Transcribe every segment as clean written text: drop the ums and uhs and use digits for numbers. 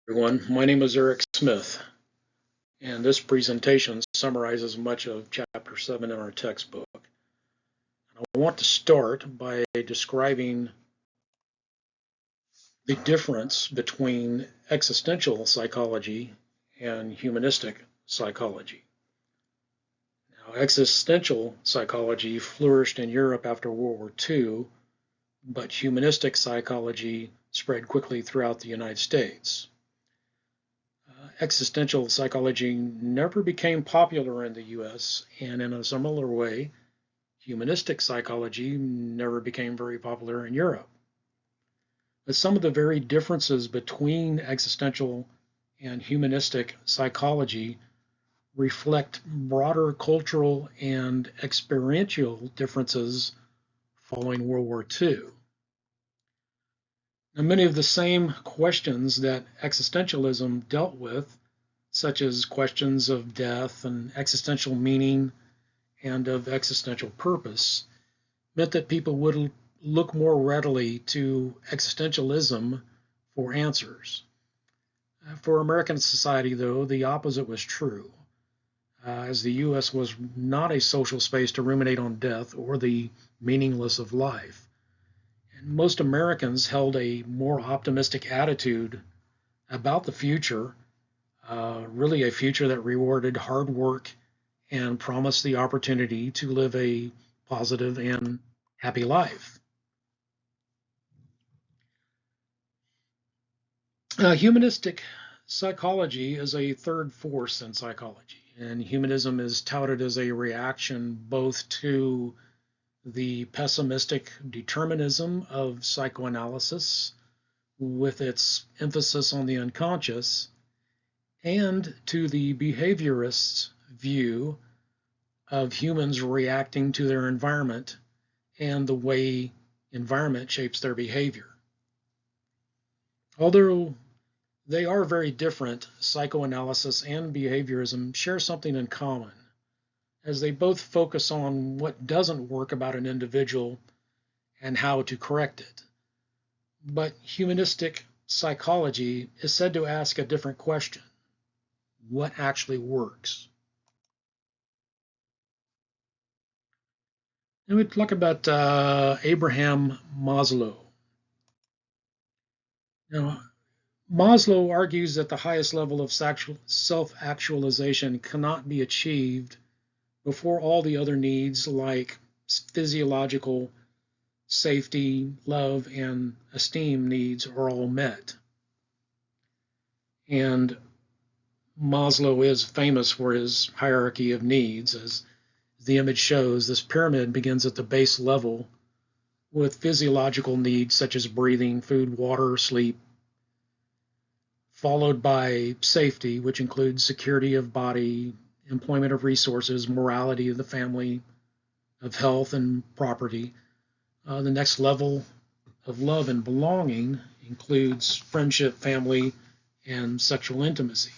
Everyone, my name is Eric Smith, and this presentation summarizes much of Chapter 7 in our textbook. I want to start by describing the difference between existential psychology and humanistic psychology. Now, existential psychology flourished in Europe after World War II, but humanistic psychology spread quickly throughout the United States. Existential psychology never became popular in the US, and in a similar way, humanistic psychology never became very popular in Europe. But some of the very differences between existential and humanistic psychology reflect broader cultural and experiential differences following World War II. Now, many of the same questions that existentialism dealt with, such as questions of death and existential meaning and of existential purpose, meant that people would look more readily to existentialism for answers. For American society, though, the opposite was true, as the U.S. was not a social space to ruminate on death or the meaningless of life. And most Americans held a more optimistic attitude about the future, really a future that rewarded hard work and promised the opportunity to live a positive and happy life. Humanistic psychology is a third force in psychology, and humanism is touted as a reaction both to the pessimistic determinism of psychoanalysis, with its emphasis on the unconscious, and to the behaviorist view of humans reacting to their environment and the way environment shapes their behavior. Although they are very different, psychoanalysis and behaviorism share something in common, as they both focus on what doesn't work about an individual and how to correct it. But humanistic psychology is said to ask a different question: what actually works? And we talk about Abraham Maslow. Now, Maslow argues that the highest level of self-actualization cannot be achieved before all the other needs like physiological, safety, love, and esteem needs are all met. And Maslow is famous for his hierarchy of needs. As the image shows, this pyramid begins at the base level with physiological needs such as breathing, food, water, sleep, followed by safety, which includes security of body, employment of resources, morality of the family, of health and property. The next level of love and belonging includes friendship, family, and sexual intimacy.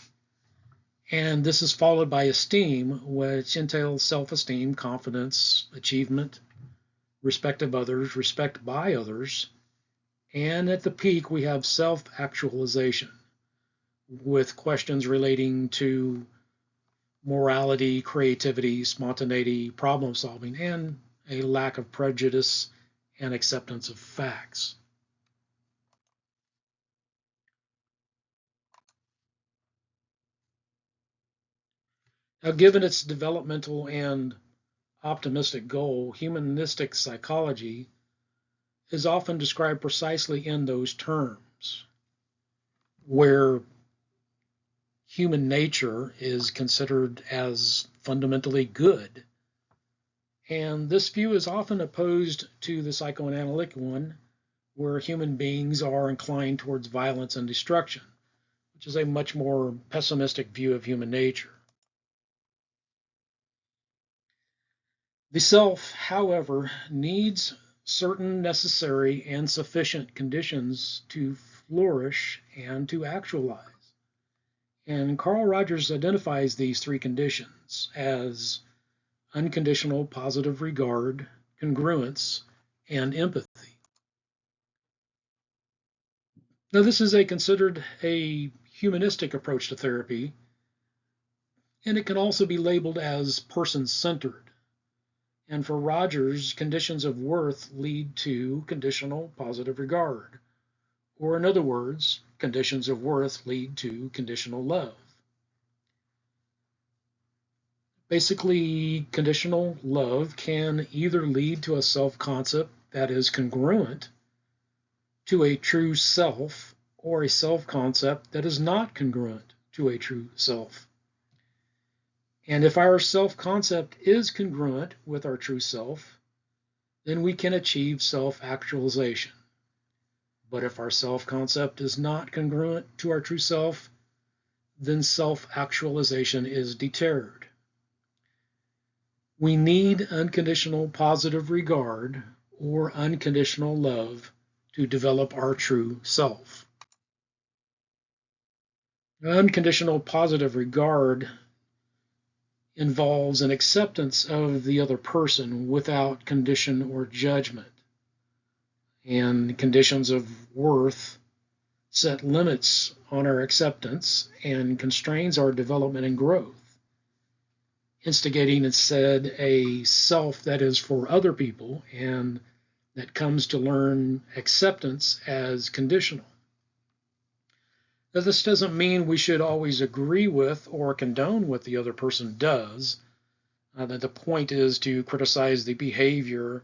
And this is followed by esteem, which entails self-esteem, confidence, achievement, respect of others, respect by others. And at the peak, we have self-actualization, with questions relating to morality, creativity, spontaneity, problem solving, and a lack of prejudice and acceptance of facts. Now, given its developmental and optimistic goal, humanistic psychology is often described precisely in those terms, where human nature is considered as fundamentally good. And this view is often opposed to the psychoanalytic one, where human beings are inclined towards violence and destruction, which is a much more pessimistic view of human nature. The self, however, needs certain necessary and sufficient conditions to flourish and to actualize. And Carl Rogers identifies these three conditions as unconditional positive regard, congruence, and empathy. Now, this is considered a humanistic approach to therapy, and it can also be labeled as person-centered. And for Rogers, conditions of worth lead to conditional positive regard, or in other words, conditions of worth lead to conditional love. Basically, conditional love can either lead to a self-concept that is congruent to a true self, or a self-concept that is not congruent to a true self. And if our self-concept is congruent with our true self, then we can achieve self-actualization. But if our self-concept is not congruent to our true self, then self-actualization is deterred. We need unconditional positive regard or unconditional love to develop our true self. Unconditional positive regard involves an acceptance of the other person without condition or judgment. And conditions of worth set limits on our acceptance and constrains our development and growth, instigating instead a self that is for other people and that comes to learn acceptance as conditional. Now, this doesn't mean we should always agree with or condone what the other person does. That the point is to criticize the behavior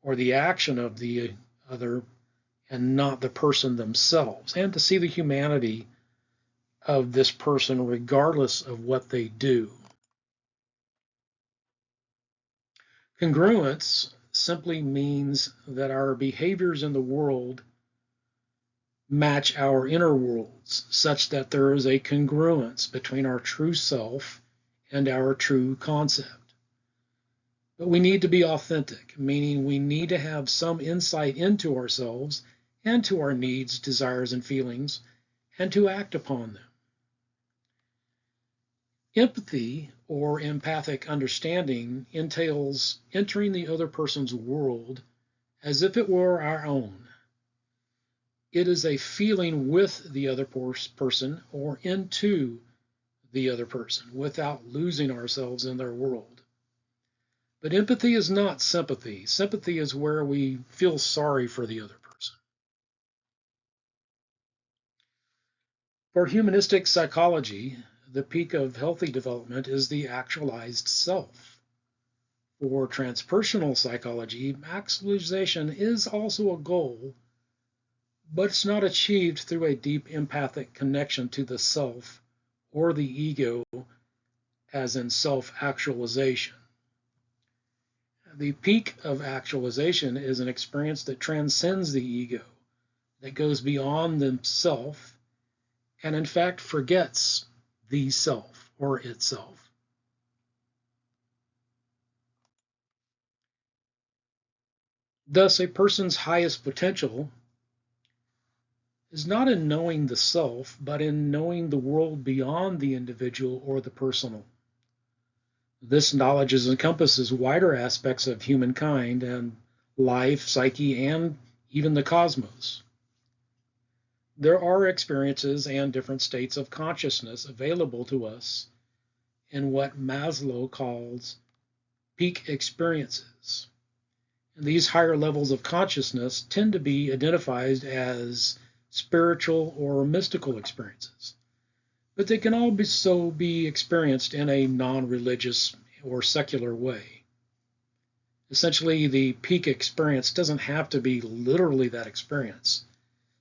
or the action of the other and not the person themselves, and to see the humanity of this person regardless of what they do. Congruence simply means that our behaviors in the world match our inner worlds, such that there is a congruence between our true self and our true concept. But we need to be authentic, meaning we need to have some insight into ourselves and to our needs, desires, and feelings, and to act upon them. Empathy or empathic understanding entails entering the other person's world as if it were our own. It is a feeling with the other person or into the other person without losing ourselves in their world. But empathy is not sympathy. Sympathy is where we feel sorry for the other person. For humanistic psychology, the peak of healthy development is the actualized self. For transpersonal psychology, actualization is also a goal, but it's not achieved through a deep empathic connection to the self or the ego, as in self-actualization. The peak of actualization is an experience that transcends the ego, that goes beyond the self, and in fact forgets the self or itself. Thus, a person's highest potential is not in knowing the self, but in knowing the world beyond the individual or the personal. This knowledge encompasses wider aspects of humankind and life, psyche, and even the cosmos. There are experiences and different states of consciousness available to us in what Maslow calls peak experiences. And these higher levels of consciousness tend to be identified as spiritual or mystical experiences, but they can also be experienced in a non-religious or secular way. Essentially, the peak experience doesn't have to be literally that experience.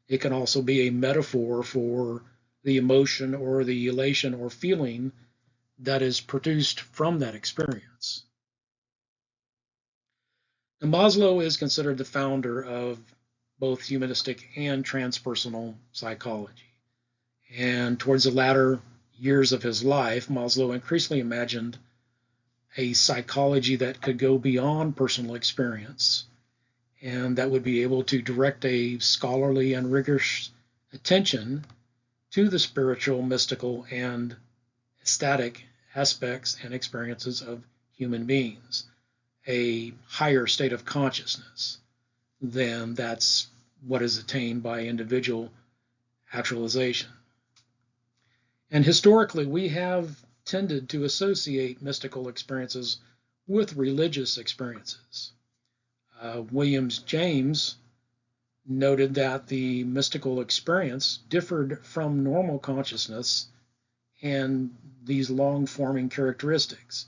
It can also be a metaphor for the emotion or the elation or feeling that is produced from that experience. Now, Maslow is considered the founder of both humanistic and transpersonal psychology. And towards the latter years of his life, Maslow increasingly imagined a psychology that could go beyond personal experience and that would be able to direct a scholarly and rigorous attention to the spiritual, mystical, and ecstatic aspects and experiences of human beings, a higher state of consciousness than that's what is attained by individual actualization. And historically, we have tended to associate mystical experiences with religious experiences. William James noted that the mystical experience differed from normal consciousness and these long-forming characteristics.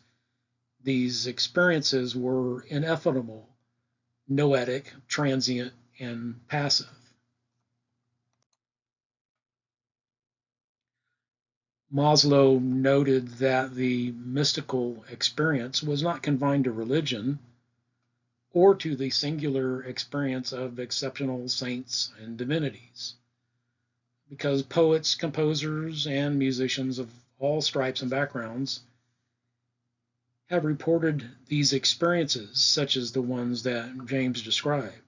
These experiences were ineffable, noetic, transient, and passive. Maslow noted that the mystical experience was not confined to religion or to the singular experience of exceptional saints and divinities, because poets, composers, and musicians of all stripes and backgrounds have reported these experiences, such as the ones that James described.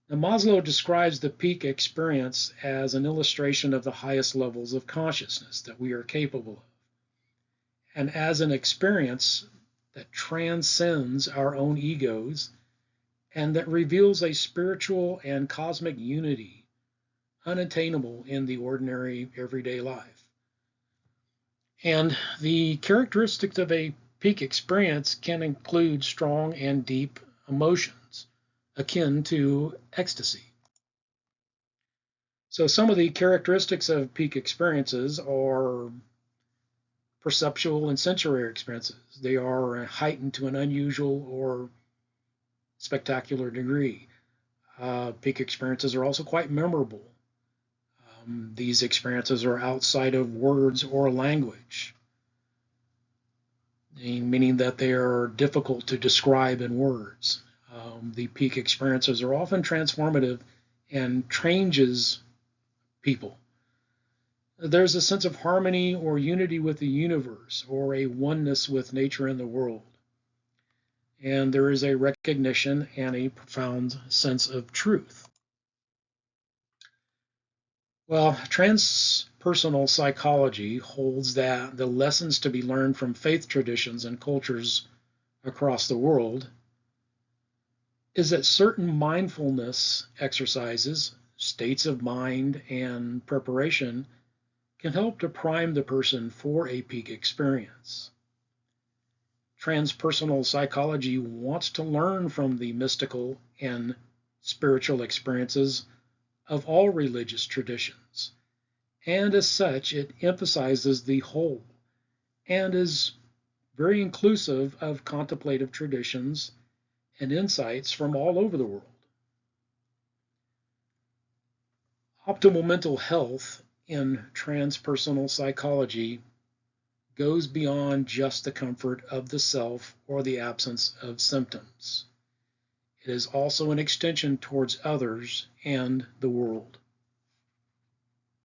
Now, Maslow describes the peak experience as an illustration of the highest levels of consciousness that we are capable of, and as an experience that transcends our own egos and that reveals a spiritual and cosmic unity unattainable in the ordinary everyday life. And the characteristics of a peak experience can include strong and deep emotions, akin to ecstasy. So some of the characteristics of peak experiences are perceptual and sensory experiences. They are heightened to an unusual or spectacular degree. Peak experiences are also quite memorable. These experiences are outside of words or language, meaning that they are difficult to describe in words. The peak experiences are often transformative and changes people. There's a sense of harmony or unity with the universe or a oneness with nature and the world. And there is a recognition and a profound sense of truth. Well, transpersonal psychology holds that the lessons to be learned from faith traditions and cultures across the world is that certain mindfulness exercises, states of mind, and preparation can help to prime the person for a peak experience. Transpersonal psychology wants to learn from the mystical and spiritual experiences of all religious traditions, and as such, it emphasizes the whole and is very inclusive of contemplative traditions and insights from all over the world. Optimal mental health in transpersonal psychology goes beyond just the comfort of the self or the absence of symptoms. It is also an extension towards others and the world.